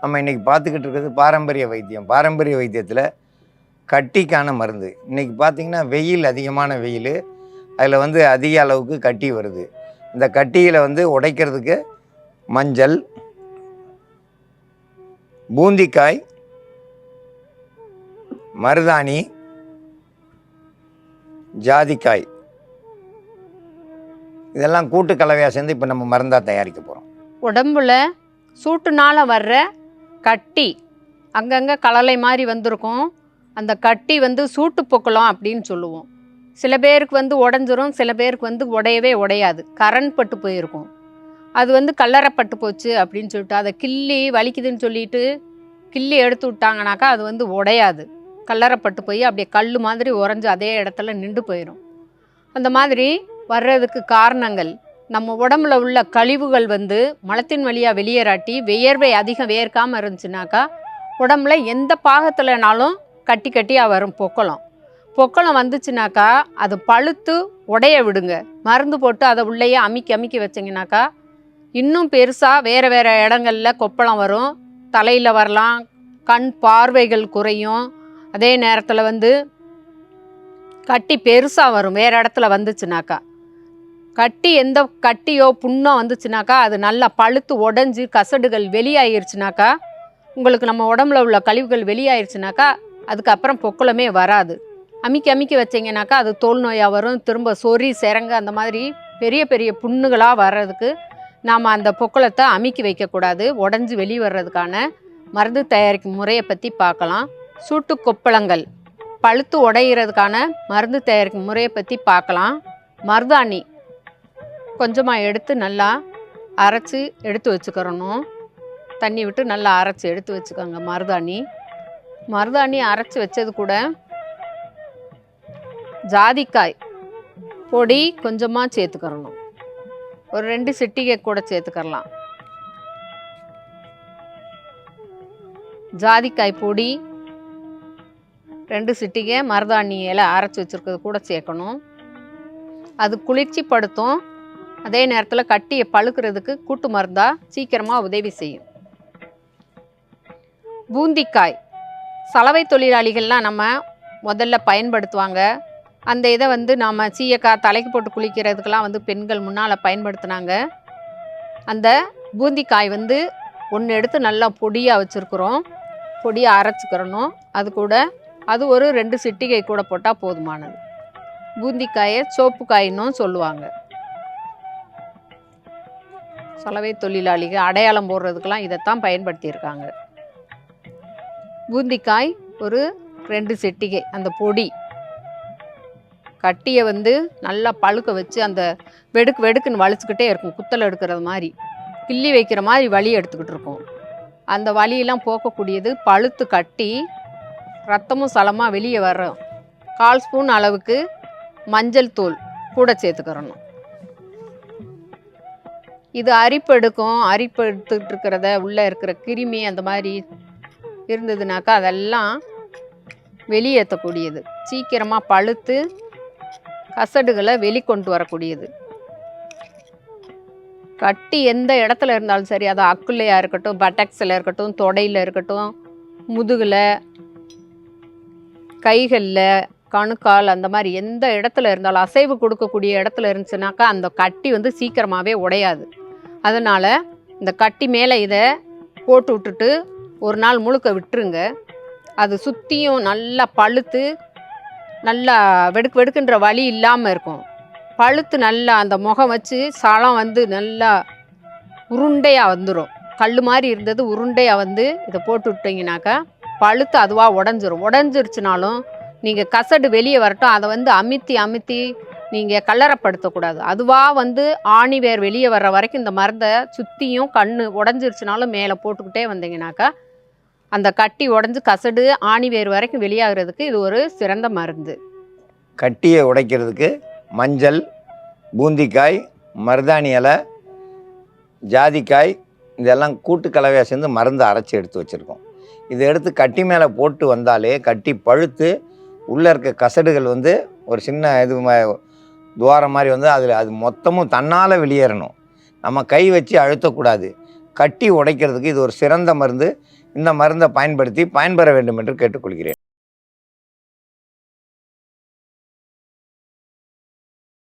நம்ம இன்றைக்கி பார்த்துக்கிட்டு இருக்கிறது பாரம்பரிய வைத்தியம். பாரம்பரிய வைத்தியத்தில் கட்டிக்கான மருந்து. இன்றைக்கி பார்த்திங்கன்னா வெயில், அதிகமான வெயில், அதில் வந்து அதிக அளவுக்கு கட்டி வருது. இந்த கட்டியில் வந்து உடைக்கிறதுக்கு மஞ்சள், பூந்திக்காய், மருதாணி, ஜாதிக்காய், இதெல்லாம் கூட்டு கலவையாக சேர்ந்து இப்போ நம்ம மருந்தாக தயாரிக்க போகிறோம். உடம்புல சூட்டுனால் வர்ற கட்டி அங்கங்கே கலலை மாதிரி வந்திருக்கும். அந்த கட்டி வந்து சூட்டு பொக்கலாம் அப்படின்னு சொல்லுவோம். சில பேருக்கு வந்து உடஞ்சிரும், சில பேருக்கு வந்து உடையவே உடையாது, கரண் பட்டு போயிருக்கும். அது வந்து கல்லறைப்பட்டு போச்சு அப்படின்னு சொல்லிட்டு அதை கிள்ளி வலிக்குதுன்னு சொல்லிட்டு கிள்ளி எடுத்து விட்டாங்கனாக்கா அது வந்து உடையாது, கல்லறைப்பட்டு போய் அப்படியே கல் மாதிரி உறைஞ்சி அதே இடத்துல நின்று போயிடும். அந்த மாதிரி வர்றதுக்கு காரணங்கள் நம்ம உடம்புல உள்ள கழிவுகள் வந்து மலத்தின் வழியாக வெளியேறாட்டி வியர்வை அதிகம் வேர்க்காமல் இருந்துச்சுனாக்கா உடம்புல எந்த பாகத்துலனாலும் கட்டி கட்டியாக வரும். பொக்களம் வந்துச்சுனாக்கா அது பழுத்து உடைய விடுங்க. மருந்து போட்டு அதை உள்ளேயே அமுக்கி வச்சிங்கனாக்கா இன்னும் பெருசாக வேறு வேறு இடங்களில் கொப்பளம் வரும். தலையில் வரலாம், கண் பார்வைகள் குறையும். அதே நேரத்தில் வந்து கட்டி பெருசாக வரும் வேறு இடத்துல வந்துச்சுனாக்கா. கட்டி எந்த கட்டியோ புண்ணோ வந்துச்சுனாக்கா அது நல்லா பழுத்து உடஞ்சி கசடுகள் வெளியாயிருச்சுனாக்கா, உங்களுக்கு நம்ம உடம்புல உள்ள கழிவுகள் வெளியாயிருச்சுனாக்கா அதுக்கப்புறம் பொக்குளமே வராது. அமுக்கி வச்சிங்கனாக்கா அது தோல் நோயாக வரும். திரும்ப சொறி சிரங்க அந்த மாதிரி பெரிய பெரிய புண்ணுகளாக வர்றதுக்கு நாம் அந்த பொக்குளத்தை அமுக்கி வைக்கக்கூடாது. உடஞ்சி வெளியே வர்றதுக்கான மருந்து தயாரிக்கும் முறையை பற்றி பார்க்கலாம். சூட்டு கொப்பளங்கள் பழுத்து உடைகிறதுக்கான மருந்து தயாரிக்கும் முறையை பற்றி பார்க்கலாம். மருதாணி கொஞ்சமாக எடுத்து நல்லா அரைச்சி எடுத்து வச்சுக்கிறணும். தண்ணி விட்டு நல்லா அரைச்சி எடுத்து வச்சுக்கோங்க. மருதாணி அரைச்சி வச்சது கூட ஜாதிக்காய் பொடி கொஞ்சமாக சேர்த்துக்கிறணும். ஒரு 2 சிட்டிகை கூட சேர்த்துக்கலாம். ஜாதிக்காய் பொடி 2 சிட்டிகை, மருதாணி இலை அரைச்சி வச்சுருக்கிறது கூட சேர்க்கணும். அது குளிர்ச்சி படுத்தும். அதே நேரத்தில் கட்டியை பழுக்கிறதுக்கு கூட்டு மருந்தாக சீக்கிரமாக உதவி செய்யும். பூந்திக்காய் சலவை தொழிலாளிகள்லாம் நம்ம முதல்ல பயன்படுத்துவாங்க. அந்த இதை வந்து நாம் சீயக்காய் தலைக்கு போட்டு குளிக்கிறதுக்கெலாம் வந்து பெண்கள் முன்னால் பயன்படுத்தினாங்க. அந்த பூந்திக்காய் வந்து ஒன்று எடுத்து நல்லா பொடியாக வச்சுருக்குறோம். பொடியாக அரைச்சிக்கிறணும். அது கூட அது ஒரு 2 சிட்டிகை கூட போட்டால் போதுமானது. பூந்திக்காயை சோப்புக்காயின்னும் சொல்லுவாங்க. சலவை தொழிலாளிகள் அடையாளம் போடுறதுக்கெல்லாம் இதைத்தான் பயன்படுத்தியிருக்காங்க. பூந்திக்காய் ஒரு 2 சிட்டிகை. அந்த பொடி கட்டியை வந்து நல்லா பழுக்க வச்சு அந்த வெடுக்குன்னு வலிச்சுக்கிட்டே இருக்கும். குத்தல் எடுக்கிறது மாதிரி, கிள்ளி வைக்கிற மாதிரி வலி எடுத்துக்கிட்டு இருக்கும். அந்த வலியெல்லாம் போக்கக்கூடியது பழுத்து கட்டி ரத்தமும் சலமாக வெளியே வரும். 1/4 ஸ்பூன் அளவுக்கு மஞ்சள் தூள் கூட சேர்த்துக்கிறணும். இது அரிப்பு எடுத்துக்கிட்டு இருக்கிறத உள்ளே இருக்கிற கிருமி அந்த மாதிரி இருந்ததுனாக்கா அதெல்லாம் வெளியேற்றக்கூடியது. சீக்கிரமாக பழுத்து கசடுகளை வெளிக்கொண்டு வரக்கூடியது. கட்டி எந்த இடத்துல இருந்தாலும் சரி, அது அக்குள்ளையாக இருக்கட்டும், பட்டக்ஸில் இருக்கட்டும், தொடையில் இருக்கட்டும், முதுகில், கைகளில், கணுக்கால், அந்த மாதிரி எந்த இடத்துல இருந்தாலும் அசைவு கொடுக்கக்கூடிய இடத்துல இருந்துச்சுனாக்கா அந்த கட்டி வந்து சீக்கிரமாகவே உடையாது. அதனால் இந்த கட்டி மேலே இதை போட்டு விட்டுட்டு ஒரு நாள் முழுக்க விட்டுருங்க. அது சுற்றியும் நல்லா பழுத்து நல்லா வெடுக்குன்ற வலி இல்லாமல் இருக்கும். பழுத்து நல்லா அந்த முகம் வச்சு சலம் வந்து நல்லா உருண்டையாக வந்துடும். கல் மாதிரி இருந்தது உருண்டையாக வந்து இதை போட்டு விட்டிங்கனாக்கா பழுத்து அதுவாக உடஞ்சிருச்சுனாலும் நீங்கள் கசடு வெளியே வரட்டும், அதை வந்து அமுத்தி நீங்கள் கல்லறைப்படுத்தக்கூடாது. அதுவாக வந்து ஆணி வேர் வெளியே வர்ற வரைக்கும் இந்த மருந்தை சுற்றியும் உடஞ்சிருச்சுனாலும் மேலே போட்டுக்கிட்டே வந்தீங்கனாக்கா அந்த கட்டி உடஞ்சி கசடு ஆணி வேர் வரைக்கும் வெளியாகிறதுக்கு இது ஒரு சிறந்த மருந்து. கட்டியை உடைக்கிறதுக்கு மஞ்சள், பூந்திக்காய், மருதாணி இலை, ஜாதிக்காய் இதெல்லாம் கூட்டு கலவையாக சேர்ந்து மருந்து அரைச்சி எடுத்து வச்சுருக்கோம். இதை எடுத்து கட்டி மேலே போட்டு வந்தாலே கட்டி பழுத்து உள்ளே இருக்க கசடுகள் வந்து ஒரு சின்ன துவாரம் மாதிரி வந்து அது மொத்தமும் தன்னால் வெளியேறணும். நம்ம கை வச்சு அழுத்தக்கூடாது. கட்டி உடைக்கிறதுக்கு இது ஒரு சிறந்த மருந்து. இந்த மருந்தை பயன்படுத்தி பயன்பெற வேண்டும் என்று கேட்டுக்கொள்கிறேன்.